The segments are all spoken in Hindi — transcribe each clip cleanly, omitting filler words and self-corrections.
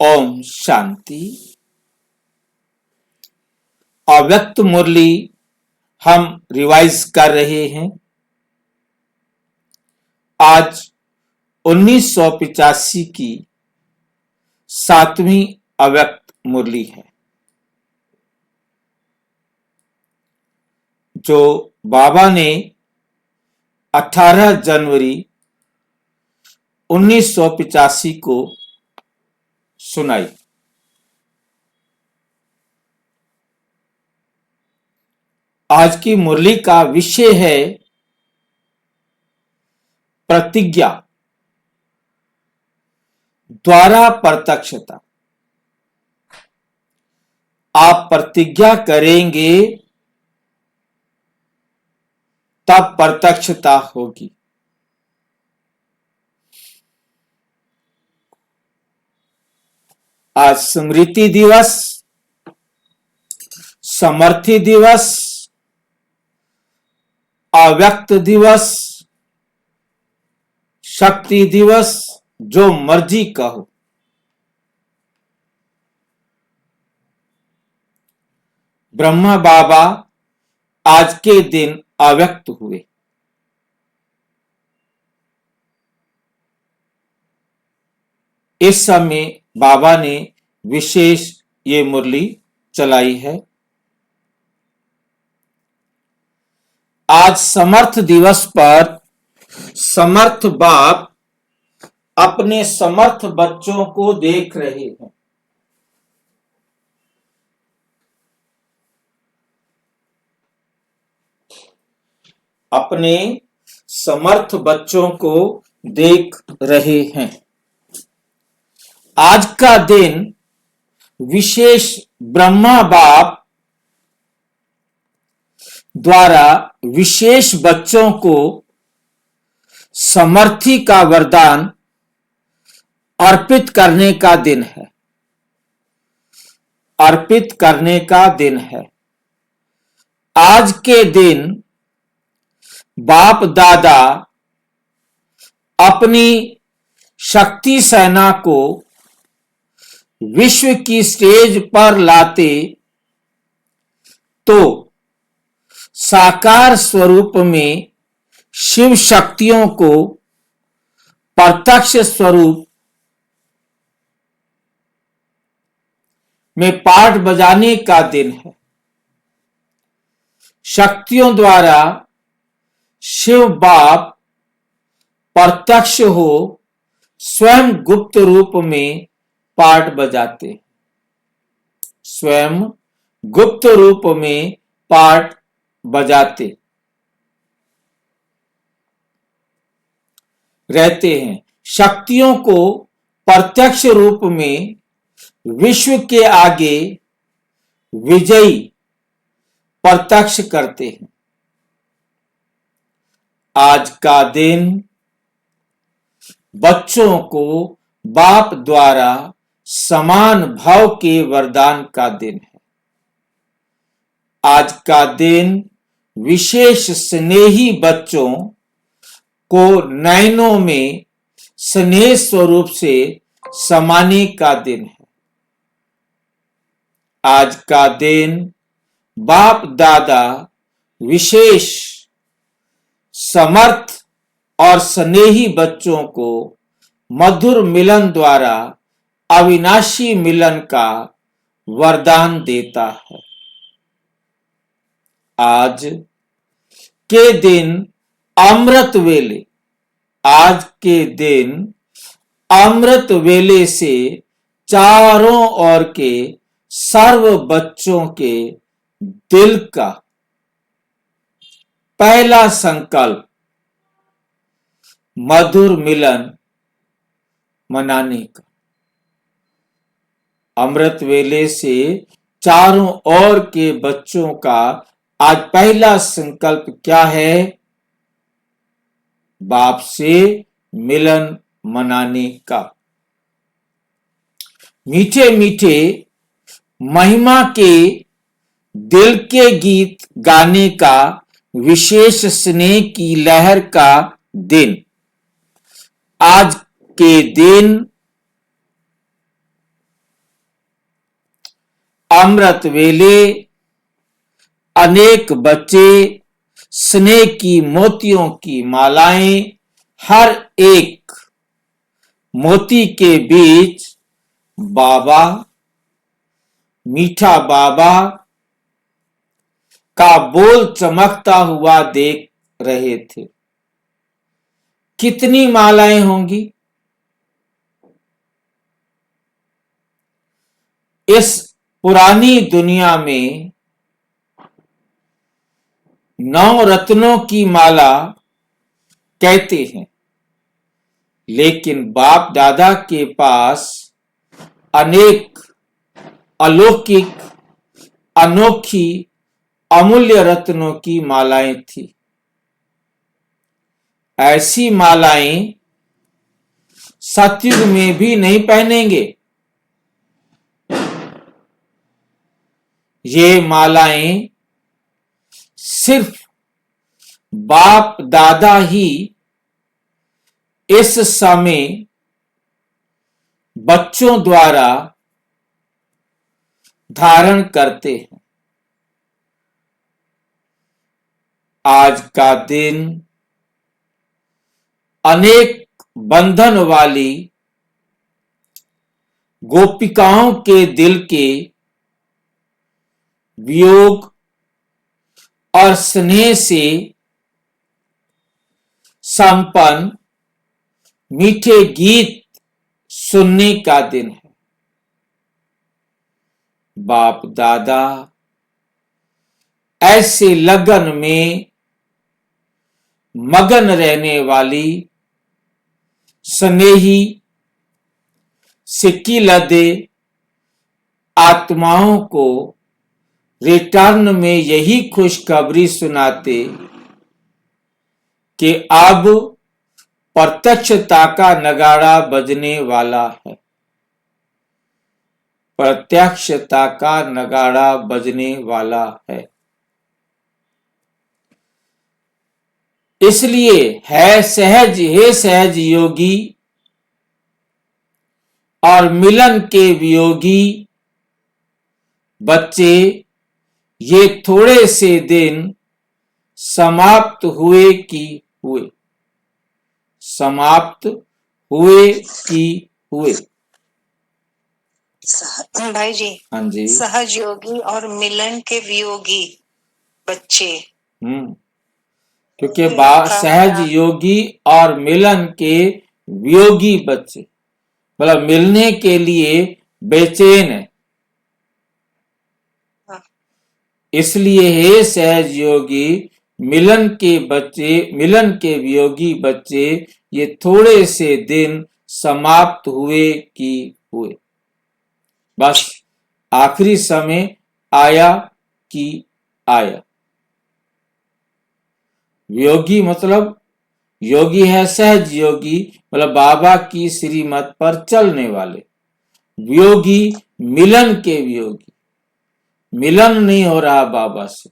ओम शांति। अव्यक्त मुरली हम रिवाइज कर रहे हैं। आज 1985 की 7वीं अव्यक्त मुरली है, जो बाबा ने 18 जनवरी 1985 को सुनाई। आज की मुरली का विषय है प्रतिज्ञा द्वारा प्रत्यक्षता। आप प्रतिज्ञा करेंगे तब प्रत्यक्षता होगी। आज स्मृति दिवस, समर्थी दिवस, अव्यक्त दिवस, शक्ति दिवस, जो मर्जी कहो, ब्रह्मा बाबा आज के दिन अव्यक्त हुए। इस समय बाबा ने विशेष ये मुरली चलाई है। आज समर्थ दिवस पर समर्थ बाप अपने समर्थ बच्चों को देख रहे हैं। अपने समर्थ बच्चों को देख रहे हैं। आज का दिन विशेष ब्रह्मा बाप द्वारा विशेष बच्चों को समर्थी का वरदान अर्पित करने का दिन है। अर्पित करने का दिन है। आज के दिन बाप दादा अपनी शक्ति सेना को विश्व की स्टेज पर लाते तो साकार स्वरूप में शिव शक्तियों को प्रत्यक्ष स्वरूप में पाठ बजाने का दिन है। शक्तियों द्वारा शिव बाप प्रत्यक्ष हो स्वयं गुप्त रूप में पाठ बजाते, स्वयं गुप्त रूप में पाठ बजाते रहते हैं। शक्तियों को प्रत्यक्ष रूप में विश्व के आगे विजयी प्रत्यक्ष करते हैं। आज का दिन बच्चों को बाप द्वारा समान भाव के वरदान का दिन है। आज का दिन विशेष स्नेही बच्चों को नयनों में स्नेह स्वरूप से समाने का दिन है। आज का दिन बाप दादा विशेष समर्थ और स्नेही बच्चों को मधुर मिलन द्वारा अविनाशी मिलन का वरदान देता है। आज के दिन अमृत वेले, आज के दिन अमृत वेले से चारों ओर के सर्व बच्चों के दिल का पहला संकल्प मधुर मिलन मनाने का। अमृत वेले से चारों ओर के बच्चों का आज पहला संकल्प क्या है? बाप से मिलन मनाने का। मीठे मीठे महिमा के दिल के गीत गाने का, विशेष स्नेह की लहर का दिन। आज के दिन अमृत वेले अनेक बच्चे स्नेह की मोतियों की मालाएं, हर एक मोती के बीच बाबा, मीठा बाबा का बोल चमकता हुआ देख रहे थे। कितनी मालाएं होंगी? इस पुरानी दुनिया में 9 रत्नों की माला कहते हैं, लेकिन बाप दादा के पास अनेक अलौकिक, अनोखी, अमूल्य रत्नों की मालाएं थी। ऐसी मालाएं सतयुग में भी नहीं पहनेंगे। ये मालाएं सिर्फ बाप दादा ही इस समय बच्चों द्वारा धारण करते हैं। आज का दिन अनेक बंधन वाली गोपिकाओं के दिल के वियोग और स्नेह से संपन्न मीठे गीत सुनने का दिन है। बाप दादा ऐसे लगन में मगन रहने वाली स्नेही सिक्कीलदे आत्माओं को रिटर्न में यही खुशखबरी सुनाते कि अब प्रत्यक्षता का नगाड़ा बजने वाला है। प्रत्यक्षता का नगाड़ा बजने वाला है। इसलिए है सहज, हे सहज योगी और मिलन के वियोगी बच्चे, ये थोड़े से दिन समाप्त हुए कि हुए, समाप्त हुए कि हुए। भाई जी, हाँ जी, सहज योगी और मिलन के वियोगी बच्चे। क्योंकि सहज योगी और मिलन के वियोगी बच्चे मतलब मिलने के लिए बेचैन है। इसलिए हे सहज योगी, मिलन के बच्चे, मिलन के वियोगी बच्चे, ये थोड़े से दिन समाप्त हुए कि हुए। बस आखिरी समय आया कि आया। योगी मतलब योगी है सहज योगी, मतलब बाबा की श्रीमत पर चलने वाले। वियोगी मिलन के वियोगी, मिलन नहीं हो रहा बाबा से।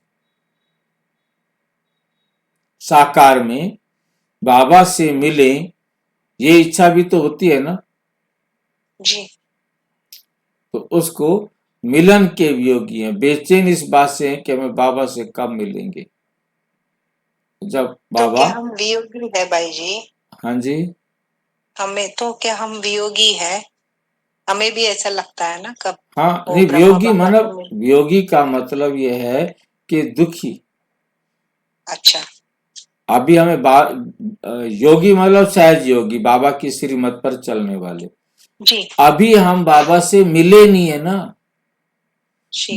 साकार में बाबा से मिले, ये इच्छा भी तो होती है ना जी। तो उसको मिलन के वियोगी हैं, बेचैन इस बात से हैं कि हमें बाबा से कब मिलेंगे। जब बाबा तो क्या हम वियोगी है भाई जी? हाँ जी, हमें तो क्या हम वियोगी है? हमें भी ऐसा लगता है ना कब। हाँ नहीं, वियोगी मतलब वियोगी का मतलब ये है कि दुखी। अच्छा, अभी हमें योगी मतलब सहज योगी, बाबा की श्रीमत पर चलने वाले जी। अभी हम बाबा से मिले नहीं है ना।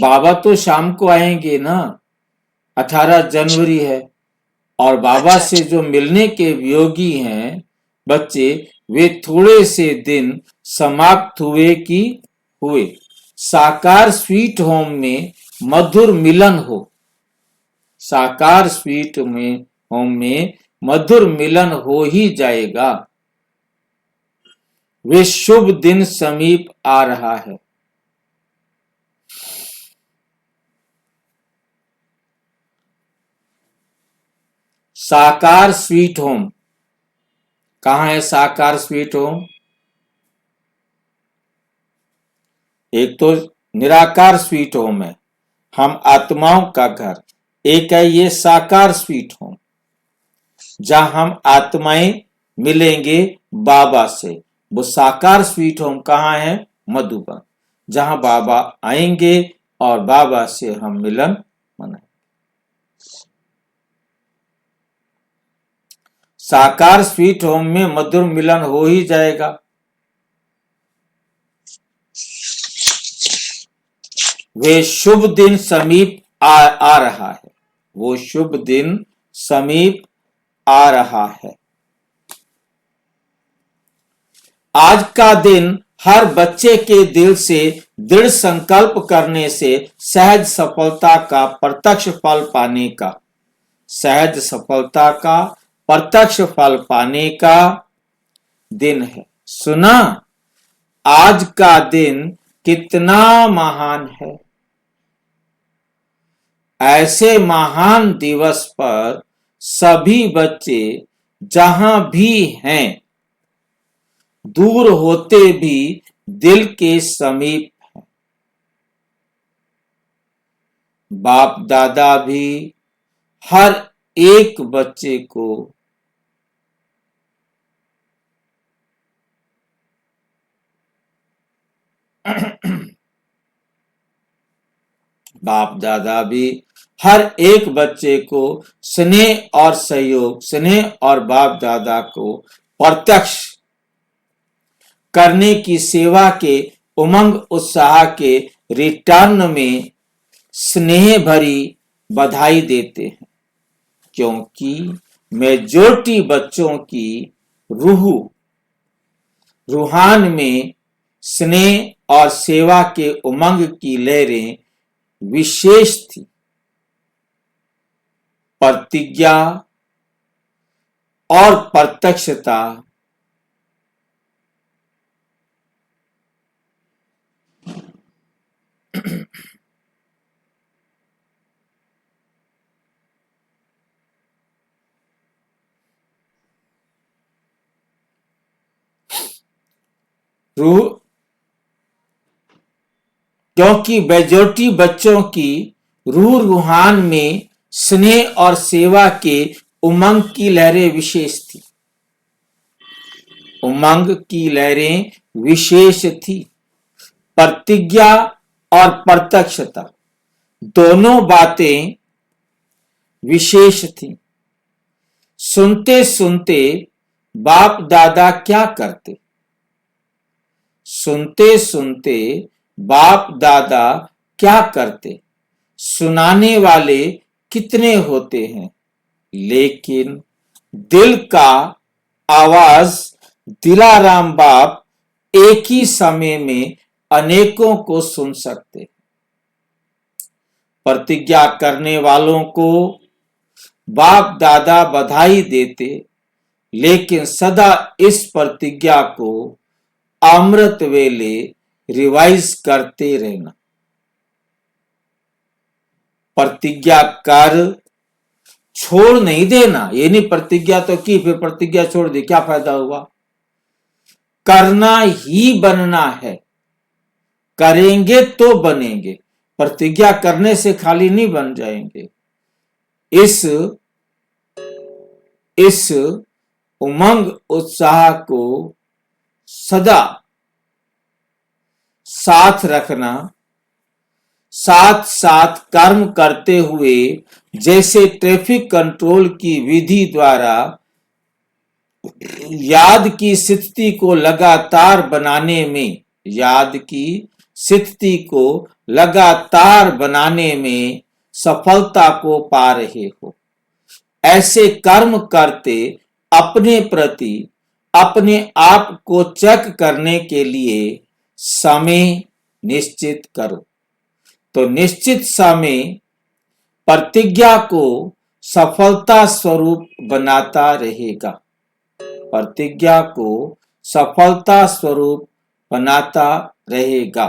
बाबा तो शाम को आएंगे ना, 18 जनवरी है। और बाबा से जो मिलने के वियोगी हैं बच्चे, वे थोड़े से दिन समाप्त हुए कि हुए। साकार स्वीट होम में मधुर मिलन हो, साकार स्वीट में होम में मधुर मिलन हो ही जाएगा। वे शुभ दिन समीप आ रहा है। साकार स्वीट होम कहाँ है? साकार स्वीट होम एक तो निराकार स्वीट होम है, हम आत्माओं का घर। एक है ये साकार स्वीट होम, जहां हम आत्माएं मिलेंगे बाबा से। वो साकार स्वीट होम कहाँ है? मधुबन, जहां बाबा आएंगे और बाबा से हम मिलन मनाएंगे। साकार स्वीट होम में मधुर मिलन हो ही जाएगा। वे शुभ दिन समीप आ रहा है, वो शुभ दिन समीप आ रहा है। आज का दिन हर बच्चे के दिल से दृढ़ संकल्प करने से सहज सफलता का प्रत्यक्ष फल पाने का, सहज सफलता का प्रत्यक्ष फल पाने का दिन है। सुना, आज का दिन कितना महान है। ऐसे महान दिवस पर सभी बच्चे जहां भी हैं, दूर होते भी दिल के समीप हैं। बाप दादा भी हर एक बच्चे को बाप दादा भी हर एक बच्चे को स्नेह और सहयोग, स्नेह और बाप दादा को प्रत्यक्ष करने की सेवा के उमंग उत्साह के रिटर्न में स्नेह भरी बधाई देते हैं, क्योंकि मेजॉरिटी बच्चों की रूहान में स्नेह और सेवा के उमंग की लहरें विशेष थी। प्रतिज्ञा और प्रत्यक्षता क्योंकि मेजॉरिटी बच्चों की रूहान में स्नेह और सेवा के उमंग की लहरें विशेष थी। उमंग की लहरें विशेष थी। प्रतिज्ञा और प्रत्यक्षता दोनों बातें विशेष थी। सुनते सुनते बाप दादा क्या करते? सुनते सुनते बाप दादा क्या करते? सुनाने वाले कितने होते हैं, लेकिन दिल का आवाज दिलाराम बाप एक ही समय में अनेकों को सुन सकते। प्रतिज्ञा करने वालों को बाप दादा बधाई देते, लेकिन सदा इस प्रतिज्ञा को अमृत वेले रिवाइज करते रहना। प्रतिज्ञा कर छोड़ नहीं देना। ये नहीं प्रतिज्ञा तो की फिर प्रतिज्ञा छोड़ दी, क्या फायदा हुआ? करना ही बनना है, करेंगे तो बनेंगे। प्रतिज्ञा करने से खाली नहीं बन जाएंगे। इस उमंग उत्साह को सदा साथ रखना, साथ साथ कर्म करते हुए, जैसे ट्रैफिक कंट्रोल की विधि द्वारा याद की स्थिति को लगातार बनाने में, याद की स्थिति को लगातार बनाने में सफलता को पा रहे हो। ऐसे कर्म करते अपने प्रति अपने आप को चेक करने के लिए समय निश्चित करो, तो निश्चित समय प्रतिज्ञा को सफलता स्वरूप बनाता रहेगा। प्रतिज्ञा को सफलता स्वरूप बनाता रहेगा।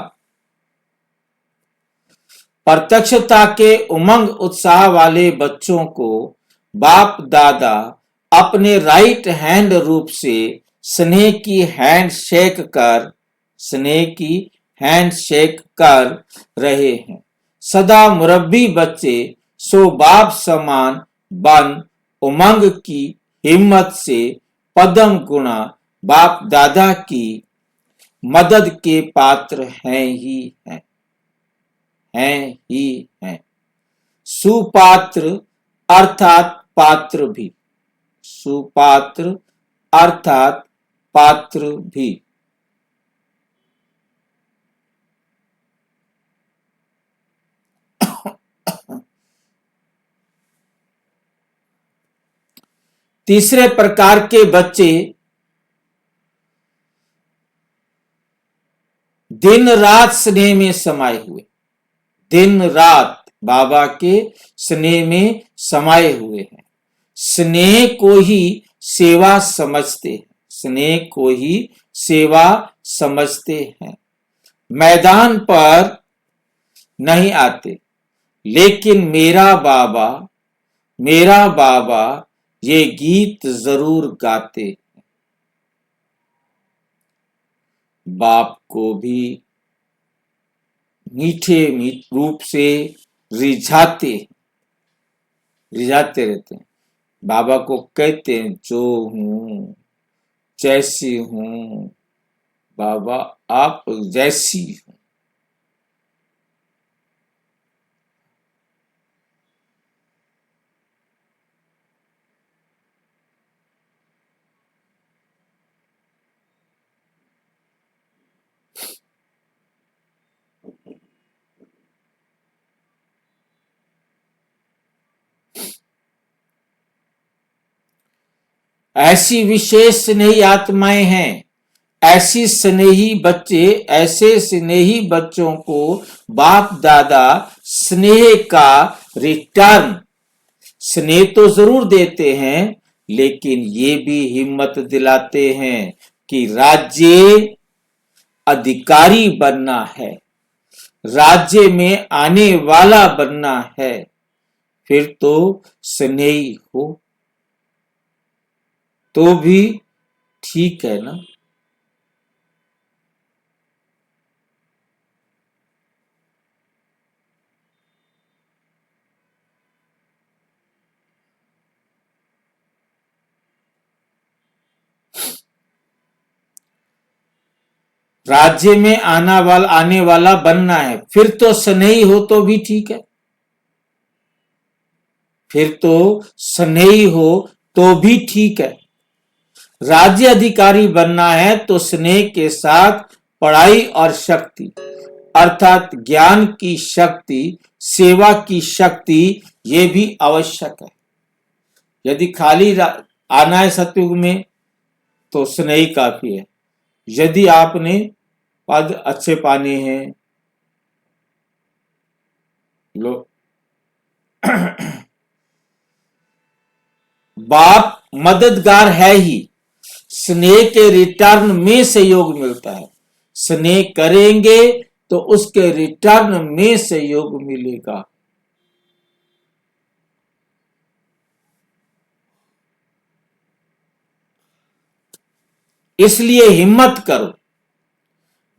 प्रत्यक्षता के उमंग उत्साह वाले बच्चों को बाप दादा अपने राइट हैंड रूप से स्नेह की हैंड शेक कर, स्नेह की हैंडशेक कर रहे हैं। सदा मुरब्बी बच्चे सो बाप समान बन उमंग की हिम्मत से पदम गुणा बाप दादा की मदद के पात्र हैं ही हैं। सुपात्र अर्थात पात्र भी, सुपात्र अर्थात पात्र भी। तीसरे प्रकार के बच्चे दिन रात स्नेह में समाये हुए, दिन रात बाबा के स्नेह में समाये हुए हैं। स्नेह को ही सेवा समझते हैं, स्नेह को ही सेवा समझते हैं। मैदान पर नहीं आते, लेकिन मेरा बाबा ये गीत जरूर गाते। बाप को भी मीठे रूप से रिझाते रहते हैं। बाबा को कहते हैं जो हूं जैसी हूं बाबा आप जैसी हूं। ऐसी विशेष स्नेही आत्माएं हैं, ऐसे स्नेही बच्चों को बाप दादा स्नेह का रिटर्न, स्नेह तो जरूर देते हैं, लेकिन ये भी हिम्मत दिलाते हैं कि राज्य अधिकारी बनना है, राज्य में आने वाला बनना है। फिर तो स्नेही हो तो भी ठीक है ना। राज्य में आने वाला बनना है, फिर तो स्नेही हो तो भी ठीक है, फिर तो स्नेही हो तो भी ठीक है। राज्य अधिकारी बनना है तो स्नेह के साथ पढ़ाई और शक्ति अर्थात ज्ञान की शक्ति, सेवा की शक्ति ये भी आवश्यक है। यदि खाली आना है सतयुग में तो स्नेह काफी है। यदि आपने पद अच्छे पाने हैं, बाप मददगार है ही, स्नेह के रिटर्न में सहयोग मिलता है। स्नेह करेंगे तो उसके रिटर्न में सहयोग मिलेगा। इसलिए हिम्मत करो,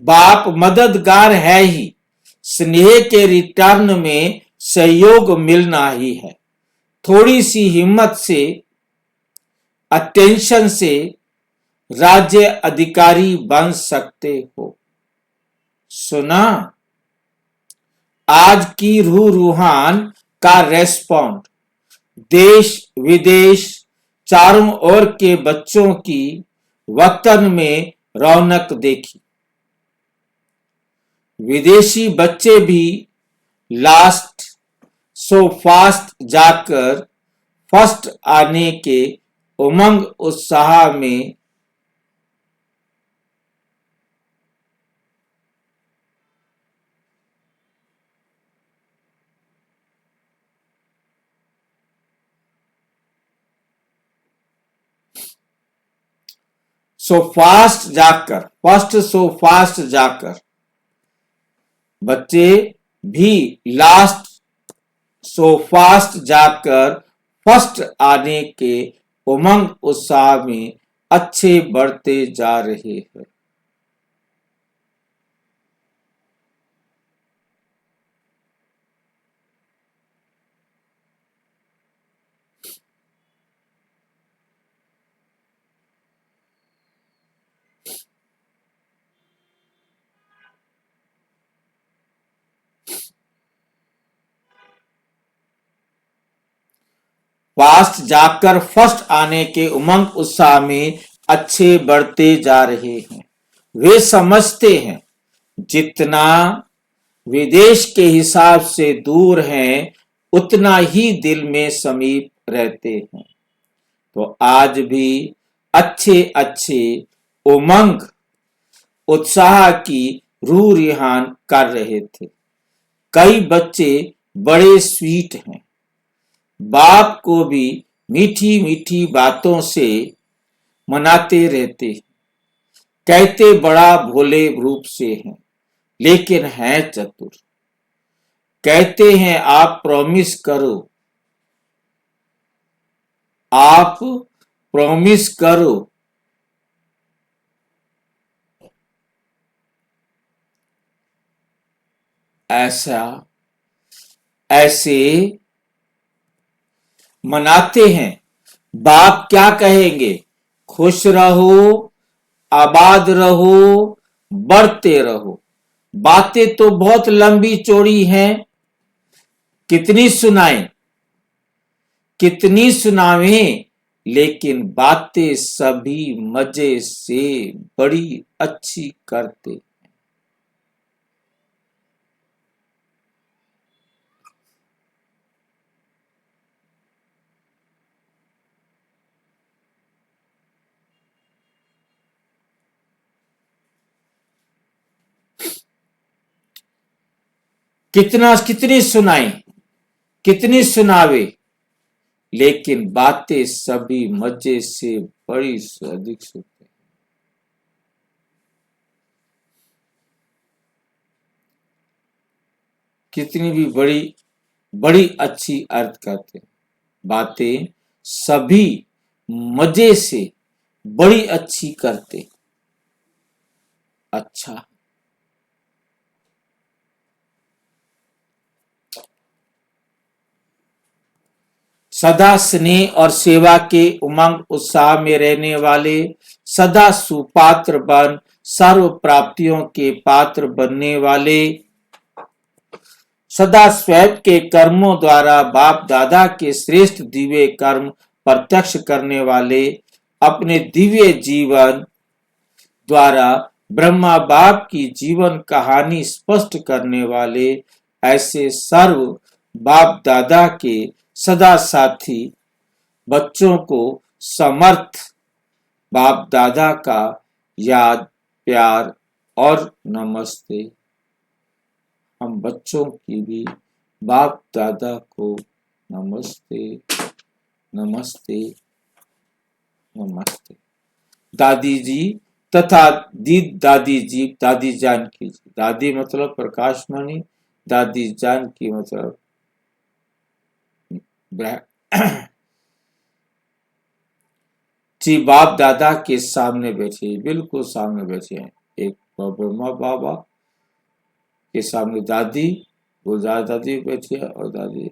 बाप मददगार है ही, स्नेह के रिटर्न में सहयोग मिलना ही है। थोड़ी सी हिम्मत से, अटेंशन से राज्य अधिकारी बन सकते हो। सुना आज की रूहान का रेस्पॉन्ड, देश विदेश चारों ओर के बच्चों की वतन में रौनक देखी। विदेशी बच्चे भी लास्ट सो फास्ट जाकर फर्स्ट आने के उमंग उत्साह में फास्ट जाकर बच्चे भी लास्ट सो फास्ट जाकर फर्स्ट आने के उमंग उत्साह में अच्छे बढ़ते जा रहे हैं। फास्ट जाकर फर्स्ट आने के उमंग उत्साह में अच्छे बढ़ते जा रहे हैं। वे समझते हैं जितना विदेश के हिसाब से दूर हैं उतना ही दिल में समीप रहते हैं। तो आज भी अच्छे अच्छे उमंग उत्साह की रूह रिहान कर रहे थे। कई बच्चे बड़े स्वीट हैं, बाप को भी मीठी मीठी बातों से मनाते रहते, कहते बड़ा भोले रूप से हैं, लेकिन हैं चतुर। कहते हैं आप प्रॉमिस करो, आप प्रॉमिस करो। ऐसे मनाते हैं। बाप क्या कहेंगे? खुश रहो, आबाद रहो, बढ़ते रहो। बातें तो बहुत लंबी चौड़ी हैं, कितनी सुनाएं, कितनी सुनावें, लेकिन बातें सभी मजे से बड़ी अच्छी करते। कितनी सुनाएं, कितनी सुनावे, लेकिन बातें सभी मजे से बड़ी अधिक सुनते। कितनी भी बड़ी अच्छी अर्थ करते। बातें सभी मजे से बड़ी अच्छी करते। अच्छा, सदा स्नेह और सेवा के उमंग उत्साह में रहने वाले, सदा सुपात्र बन सर्व प्राप्तियों के पात्र बनने वाले, सदा स्वयं के कर्मों द्वारा बाप दादा के श्रेष्ठ दिव्य कर्म प्रत्यक्ष करने वाले, अपने दिव्य जीवन द्वारा ब्रह्मा बाप की जीवन कहानी स्पष्ट करने वाले, ऐसे सर्व बाप दादा के सदा साथी बच्चों को समर्थ बाप दादा का याद, प्यार और नमस्ते। हम बच्चों की भी बाप दादा को नमस्ते नमस्ते नमस्ते। दादी जी तथा दादी जी, दादी जानकी जी, दादी मतलब प्रकाशमणि, दादी जानकी मतलब जी बाप दादा के सामने बैठे, बिल्कुल सामने बैठे हैं। एक ब्रह्मा बाबा के सामने दादी, वो दादी बैठी है और दादी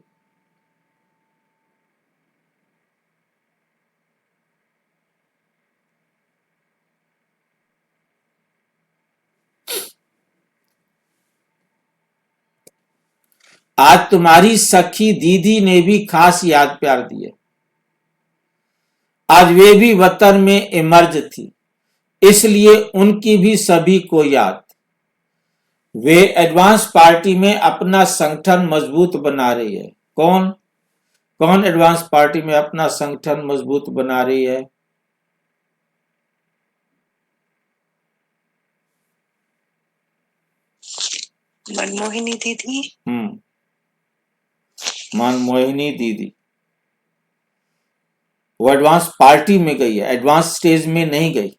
आज तुम्हारी सखी दीदी ने भी खास याद प्यार दिए। आज वे भी वतन में इमर्ज थी, इसलिए उनकी भी सभी को याद। वे एडवांस पार्टी में अपना संगठन मजबूत बना रही है। कौन कौन एडवांस पार्टी में अपना संगठन मजबूत बना रही है? मनमोहिनी दीदी। मनमोहिनी दीदी वो एडवांस पार्टी में गई है, एडवांस स्टेज में नहीं गई।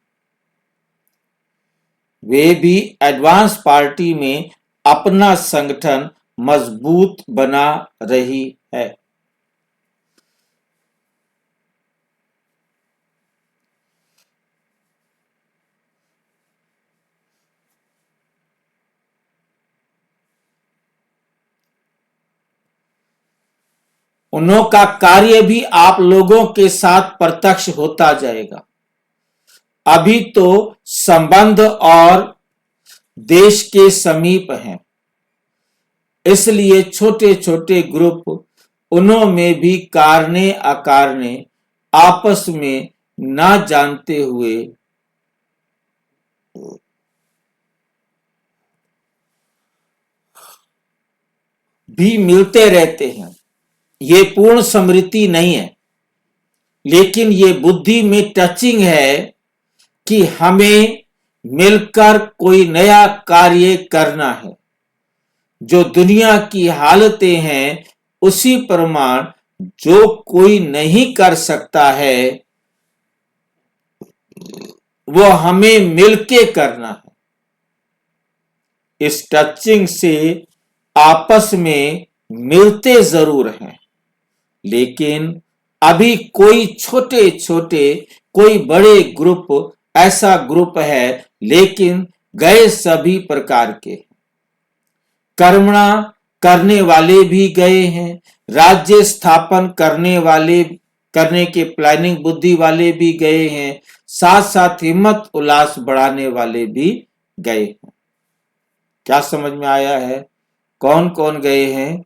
वे भी एडवांस पार्टी में अपना संगठन मजबूत बना रही है। उनका कार्य भी आप लोगों के साथ प्रत्यक्ष होता जाएगा। अभी तो संबंध और देश के समीप हैं, इसलिए छोटे छोटे ग्रुप उनमें भी कारणे अकारणे आपस में ना जानते हुए भी मिलते रहते हैं। ये पूर्ण समृद्धि नहीं है, लेकिन ये बुद्धि में टचिंग है कि हमें मिलकर कोई नया कार्य करना है। जो दुनिया की हालतें हैं उसी प्रमाण जो कोई नहीं कर सकता है वो हमें मिलके करना है। इस टचिंग से आपस में मिलते जरूर हैं, लेकिन अभी कोई छोटे छोटे कोई बड़े ग्रुप ऐसा ग्रुप है, लेकिन गए सभी प्रकार के। कर्मणा करने वाले भी गए हैं, राज्य स्थापन करने के प्लानिंग बुद्धि वाले भी गए हैं, साथ साथ हिम्मत उल्लास बढ़ाने वाले भी गए हैं। क्या समझ में आया है? कौन कौन गए हैं?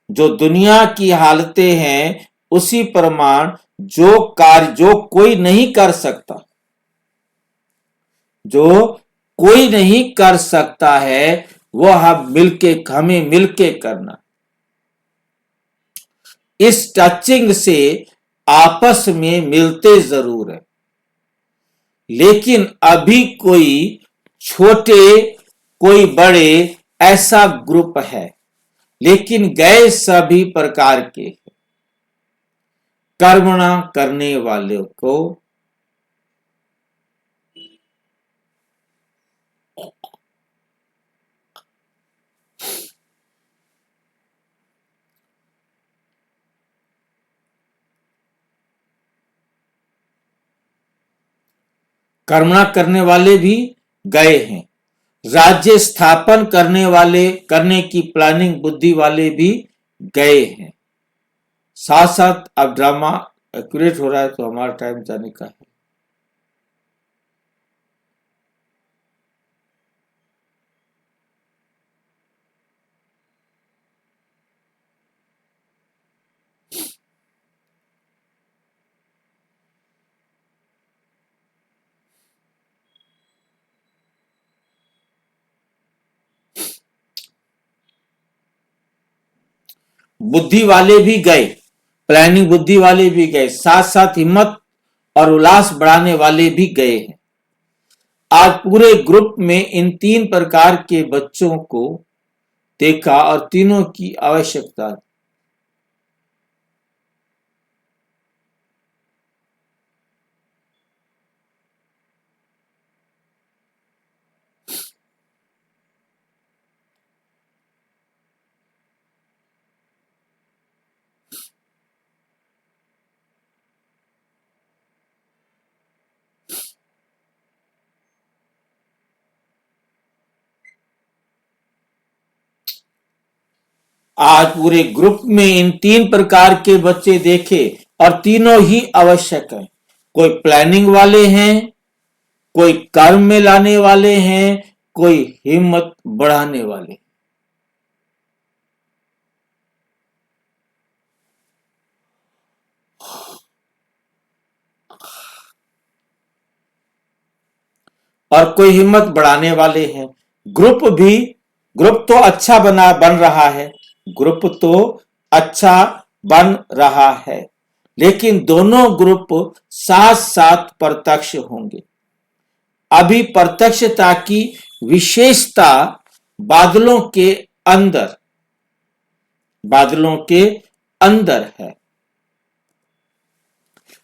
जो दुनिया की हालतें हैं उसी प्रमाण जो कार्य जो कोई नहीं कर सकता, जो कोई नहीं कर सकता है वो हमें मिलके करना। इस टचिंग से आपस में मिलते जरूर है, लेकिन अभी कोई छोटे कोई बड़े ऐसा ग्रुप है, लेकिन गए सभी प्रकार के। कर्मणा करने वाले को कर्मणा करने वाले भी गए हैं, राज्य स्थापन करने की प्लानिंग बुद्धि वाले भी गए हैं। साथ साथ अब ड्रामा एक्यूरेट हो रहा है तो हमारा टाइम जाने का है। बुद्धि वाले भी गए, प्लानिंग बुद्धि वाले भी गए, साथ साथ हिम्मत और उल्लास बढ़ाने वाले भी गए हैं। आज पूरे ग्रुप में इन तीन प्रकार के बच्चों को देखा और तीनों की आवश्यकता। आज पूरे ग्रुप में इन तीन प्रकार के बच्चे देखे और तीनों ही आवश्यक हैं। कोई प्लानिंग वाले हैं, कोई कर्म में लाने वाले हैं, कोई हिम्मत बढ़ाने वाले। और कोई हिम्मत बढ़ाने वाले हैं। ग्रुप तो अच्छा बन रहा है, ग्रुप तो अच्छा बन रहा है, लेकिन दोनों ग्रुप साथ साथ प्रत्यक्ष होंगे। अभी प्रत्यक्षता की विशेषता बादलों के अंदर है।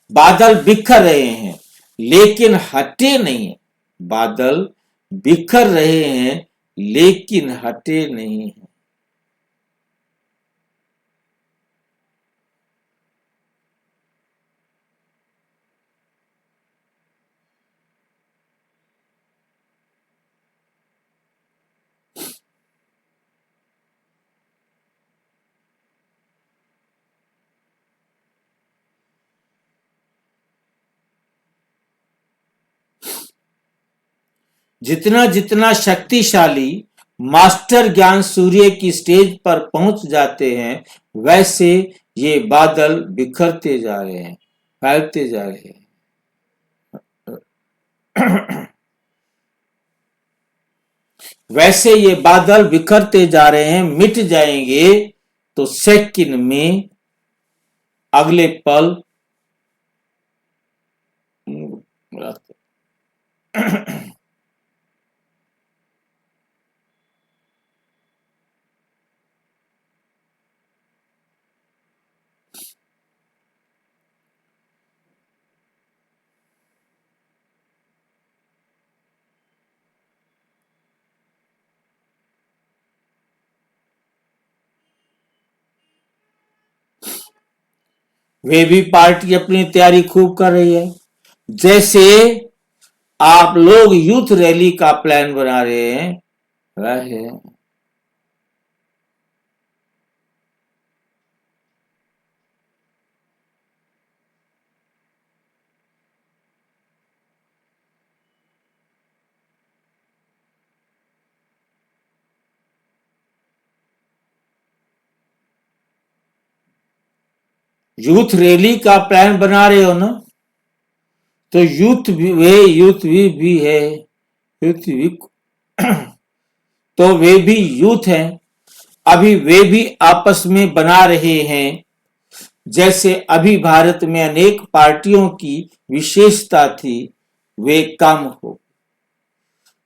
बादल बिखर रहे हैं लेकिन हटे नहीं है। बादल बिखर रहे हैं लेकिन हटे नहीं है। जितना जितना शक्तिशाली मास्टर ज्ञान सूर्य की स्टेज पर पहुंच जाते हैं, वैसे ये बादल बिखरते जा रहे हैं, फैलते जा रहे हैं। वैसे ये बादल बिखरते जा रहे हैं, मिट जाएंगे तो सेकंड में, अगले पल वे भी पार्टी अपनी तैयारी खूब कर रही है। जैसे आप लोग यूथ रैली का प्लान बना रहे हैं, वह यूथ रैली का प्लान बना रहे हो ना, तो यूथ भी है, यूथ भी तो वे भी यूथ हैं, अभी वे भी आपस में बना रहे हैं। जैसे अभी भारत में अनेक पार्टियों की विशेषता थी, वे कम हो,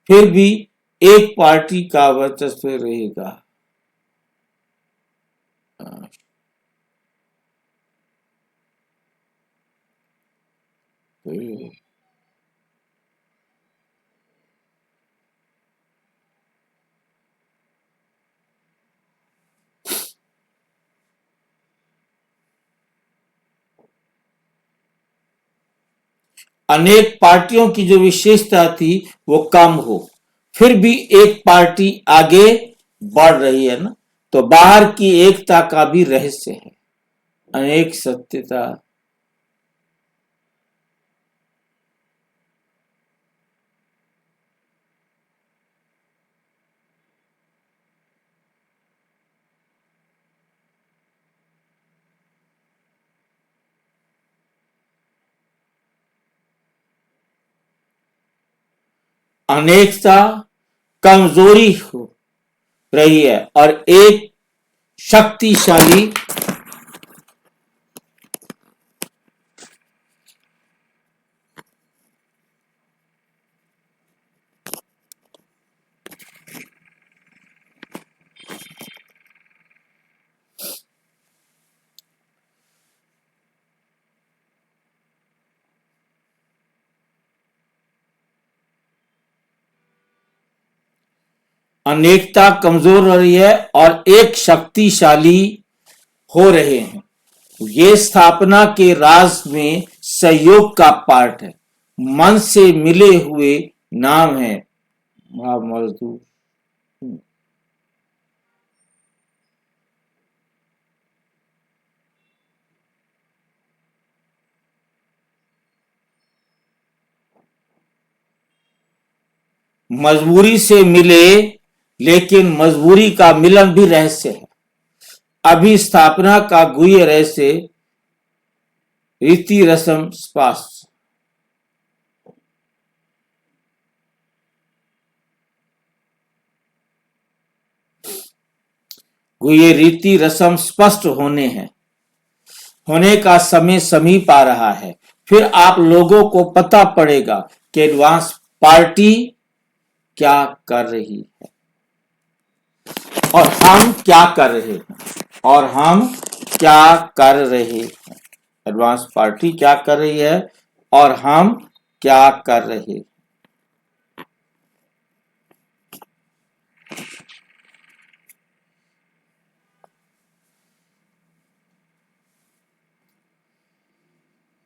फिर भी एक पार्टी का वर्चस्व रहेगा। अनेक पार्टियों की जो विशेषता थी वो कम हो, फिर भी एक पार्टी आगे बढ़ रही है ना, तो बाहर की एकता का भी रहस्य है, अनेक सत्यता। अनेकता कमजोरी हो रही है और एक शक्तिशाली अनेकता कमजोर हो रही है और एक शक्तिशाली हो रहे हैं। ये स्थापना के राज में सहयोग का पार्ट है, मन से मिले हुए नाम है मजदूर। मजबूरी से मिले, लेकिन मजबूरी का मिलन भी रहस्य है। अभी स्थापना का गुह्य रहस्य, रीति रस्म स्पष्ट, गुह्य रीति रस्म स्पष्ट होने का समय समीप आ रहा है। फिर आप लोगों को पता पड़ेगा कि एडवांस पार्टी क्या कर रही है और हम क्या कर रहे हैं, और हम क्या कर रहे हैं। एडवांस पार्टी क्या कर रही है और हम क्या कर रहे हैं।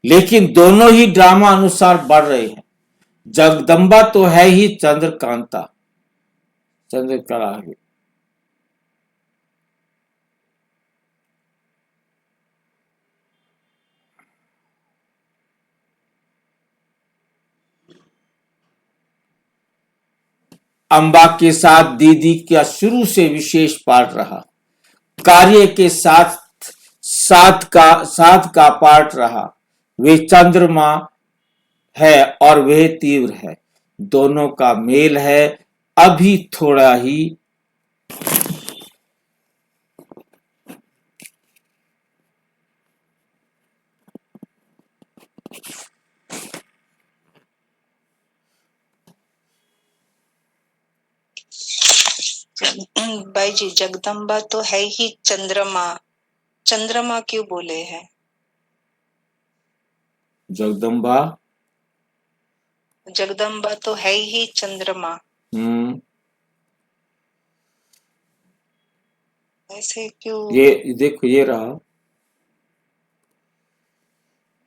लेकिन दोनों ही ड्रामा अनुसार बढ़ रहे हैं। जगदम्बा तो है ही चंद्रकांता, चंद्रकला। अम्बा के साथ दीदी का शुरू से विशेष पार्ट रहा। कार्य के साथ साथ का पार्ट रहा। वे चंद्रमा है और वह तीव्र है, दोनों का मेल है। अभी थोड़ा ही भाई जी, जगदम्बा तो है ही चंद्रमा। चंद्रमा क्यों बोले हैं? जगदम्बा जगदम्बा तो है ही चंद्रमा, ऐसे क्यों? ये देखो, ये रहा।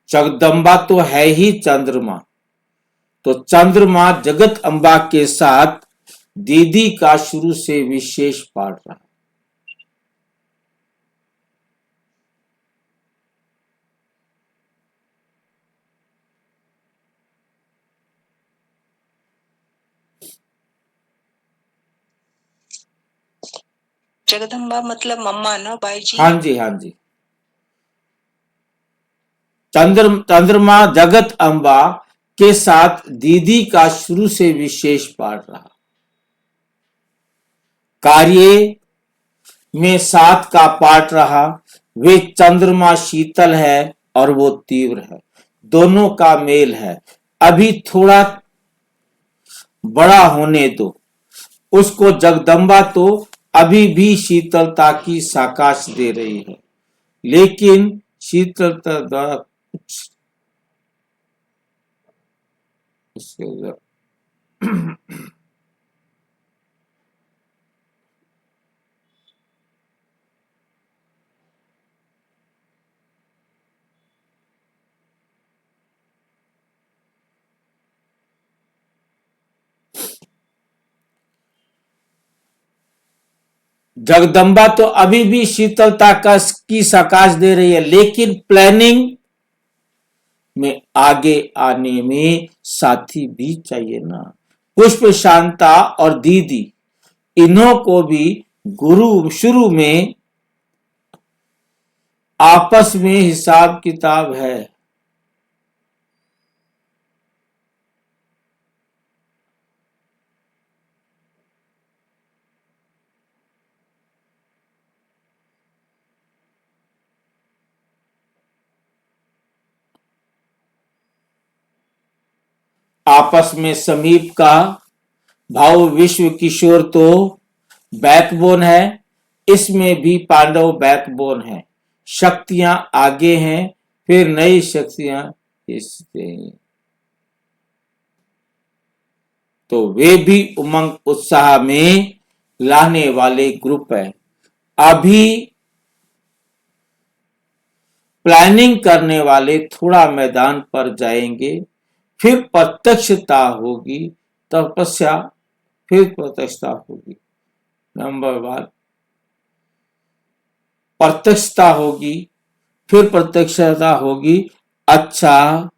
जगदम्बा तो है ही चंद्रमा, तो चंद्रमा जगत अम्बा के साथ दीदी का शुरू से विशेष पार्ट रहा। जगदम्बा मतलब मम्मा ना भाई जी? हाँ जी, हाँ जी। चंद्रमा जगत अम्बा के साथ दीदी का शुरू से विशेष पार्ट रहा। कार्य में साथ का पार्ट रहा। वे चंद्रमा शीतल है और वो तीव्र है, दोनों का मेल है। अभी थोड़ा बड़ा होने दो उसको। जगदम्बा तो अभी भी शीतलता की साकाश दे रही है, लेकिन शीतलता द्वारा कुछ जगदम्बा तो अभी भी शीतलता की सकाश दे रही है, लेकिन प्लानिंग में आगे आने में साथी भी चाहिए ना। पुष्प, शांता और दीदी, इन्हों को भी गुरु शुरू में आपस में हिसाब किताब है। आपस में समीप का भाव विश्व किशोर तो बैकबोन है, इसमें भी पांडव बैकबोन है। शक्तियां आगे हैं, फिर नई शक्तियां इससे, तो वे भी उमंग उत्साह में लाने वाले ग्रुप है। अभी प्लानिंग करने वाले थोड़ा मैदान पर जाएंगे, फिर प्रत्यक्षता होगी, तपस्या, फिर प्रत्यक्षता होगी। नंबर 1 प्रत्यक्षता होगी, फिर प्रत्यक्षता होगी। अच्छा,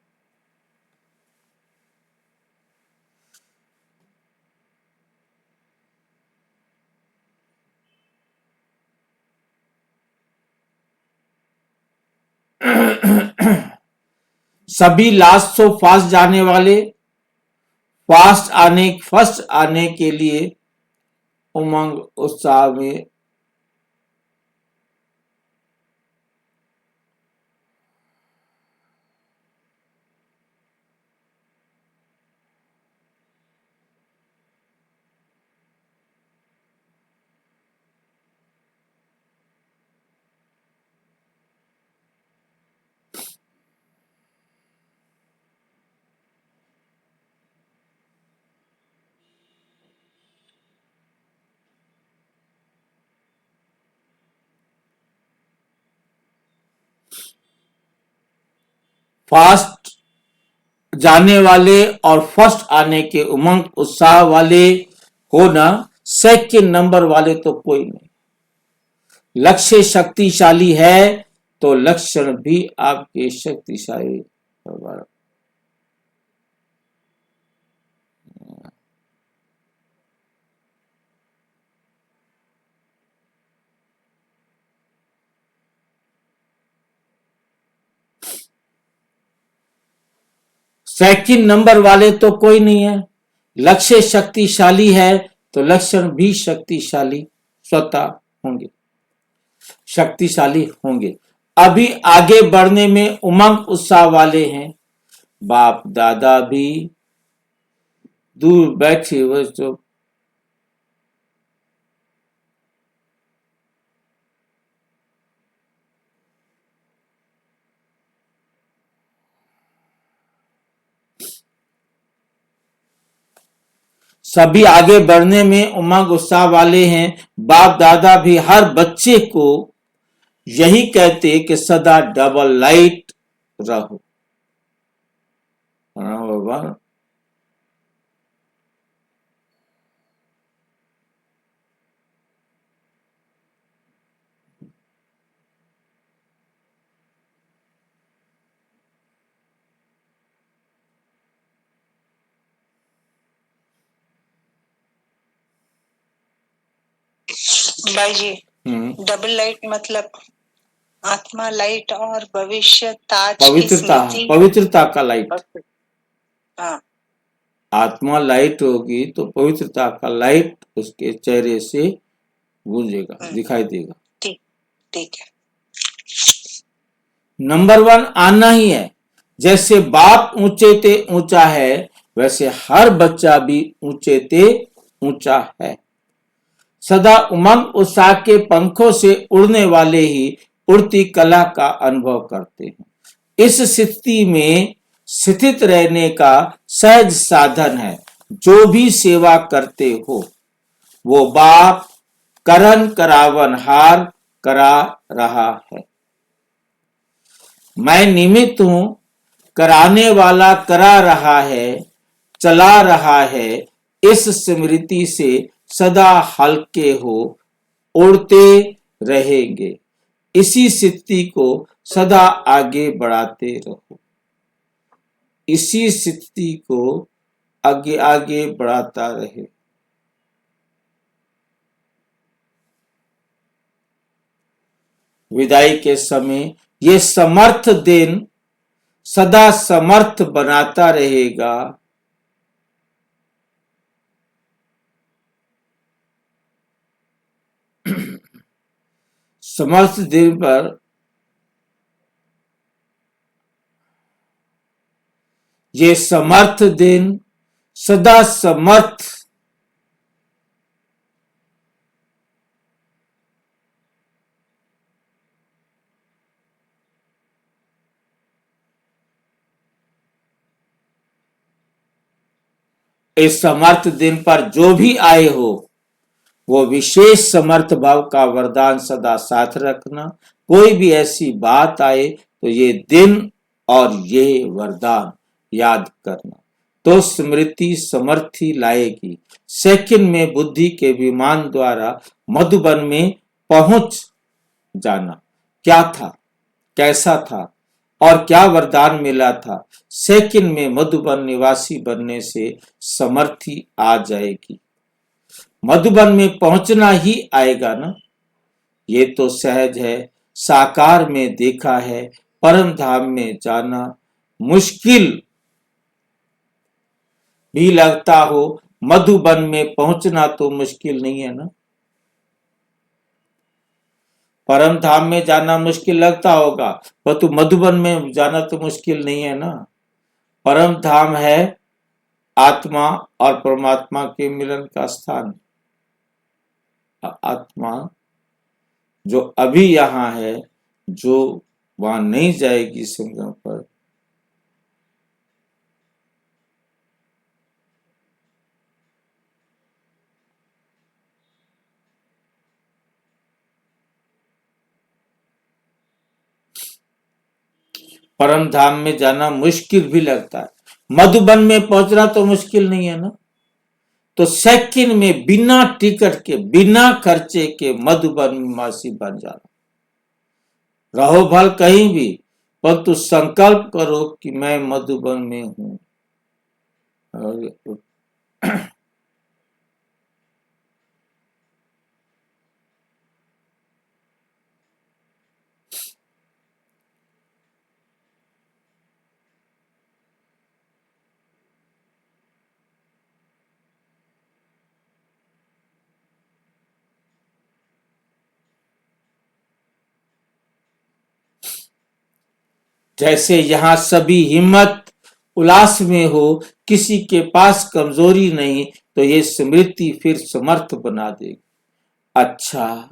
सभी लास्ट सो फास्ट जाने वाले फर्स्ट आने के लिए उमंग उत्साह में फास्ट जाने वाले और फर्स्ट आने के उमंग उत्साह वाले हो ना, सेकंड नंबर वाले तो कोई नहीं। लक्ष्य शक्तिशाली है तो लक्षण भी आपके शक्तिशाली। सेकंड नंबर वाले तो कोई नहीं है। लक्ष्य शक्तिशाली है तो लक्षण भी शक्तिशाली स्वतः होंगे, शक्तिशाली होंगे। अभी आगे बढ़ने में उमंग उत्साह वाले हैं। बाप दादा भी दूर बैठे हुए तो सभी आगे बढ़ने में उमंग उत्साह वाले हैं। बाप दादा भी हर बच्चे को यही कहते कि सदा डबल लाइट रहो। बाबा भाई जी, डबल लाइट मतलब आत्मा लाइट और भविष्य ताज की पवित्रता, स्मृति। पवित्रता का लाइट। हाँ, आत्मा लाइट होगी तो पवित्रता का लाइट उसके चेहरे से गूंजेगा, दिखाई देगा। ठीक, ठीक है। नंबर 1 आना ही है। जैसे बाप ऊंचे ते ऊंचा है, वैसे हर बच्चा भी ऊंचे ते ऊंचा है। सदा उमंग उत्साह के पंखों से उड़ने वाले ही उड़ती कला का अनुभव करते हैं। इस स्थिति में स्थित रहने का सहज साधन है। जो भी सेवा करते हो वो बाप करन करावन हार करा रहा है। मैं निमित्त हूं, कराने वाला करा रहा है, चला रहा है। इस स्मृति से सदा हल्के हो, उड़ते रहेंगे। इसी स्थिति को सदा आगे बढ़ाते रहो। इसी स्थिति को आगे आगे बढ़ाता रहे। विदाई के समय ये समर्थ दिन सदा समर्थ बनाता रहेगा। समर्थ दिन पर ये समर्थ दिन सदा समर्थ इस समर्थ दिन पर जो भी आए हो वो विशेष समर्थ भाव का वरदान सदा साथ रखना। कोई भी ऐसी बात आए तो ये दिन और ये वरदान याद करना, तो स्मृति समर्थी लाएगी। सेकंड में बुद्धि के विमान द्वारा मधुबन में पहुंच जाना। क्या था, कैसा था और क्या वरदान मिला था। सेकंड में मधुबन निवासी बनने से समर्थी आ जाएगी। मधुबन में पहुंचना ही आएगा ना, ये तो सहज है। साकार में देखा है, परम धाम में जाना मुश्किल भी लगता हो, मधुबन में पहुंचना तो मुश्किल नहीं है ना। परम धाम में जाना मुश्किल लगता होगा, परंतु मधुबन में जाना तो मुश्किल नहीं है ना। परम धाम है आत्मा और परमात्मा के मिलन का स्थान। आत्मा जो अभी यहाँ है, जो वहां नहीं जाएगी संगम पर, परम धाम में जाना मुश्किल भी लगता है। मधुबन में पहुंचना तो मुश्किल नहीं है ना। तो सेकंड में बिना टिकट के, बिना खर्चे के मधुबन निवासी बन जाना। रहो भल कहीं भी, परंतु संकल्प करो कि मैं मधुबन में हूं। जैसे यहाँ सभी हिम्मत उल्लास में हो, किसी के पास कमजोरी नहीं, तो ये स्मृति फिर समर्थ बना देगी। अच्छा,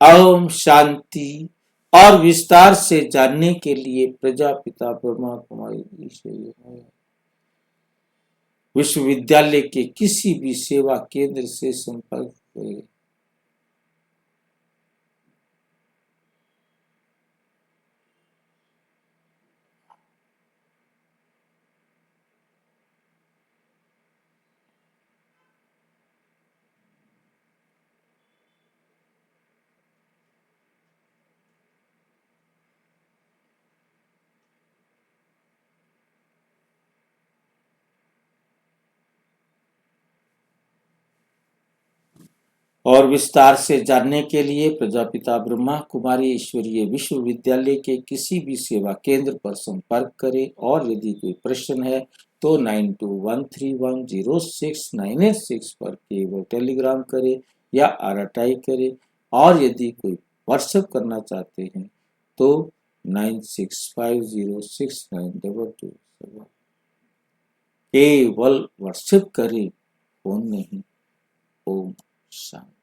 ओम शांति। और विस्तार से जानने के लिए प्रजापिता ब्रह्मा कुमारी ईश्वरी विश्वविद्यालय के किसी भी सेवा केंद्र से संपर्क करें। और विस्तार से जानने के लिए प्रजापिता ब्रह्मा कुमारी ईश्वरीय विश्वविद्यालय के किसी भी सेवा केंद्र पर संपर्क करें। और यदि कोई प्रश्न है तो 9213106986 पर केवल टेलीग्राम करें या RTI करें। और यदि कोई व्हाट्सएप करना चाहते हैं तो 96506922। केवल व्हाट्सएप करें, फोन नहीं। ओम शांति।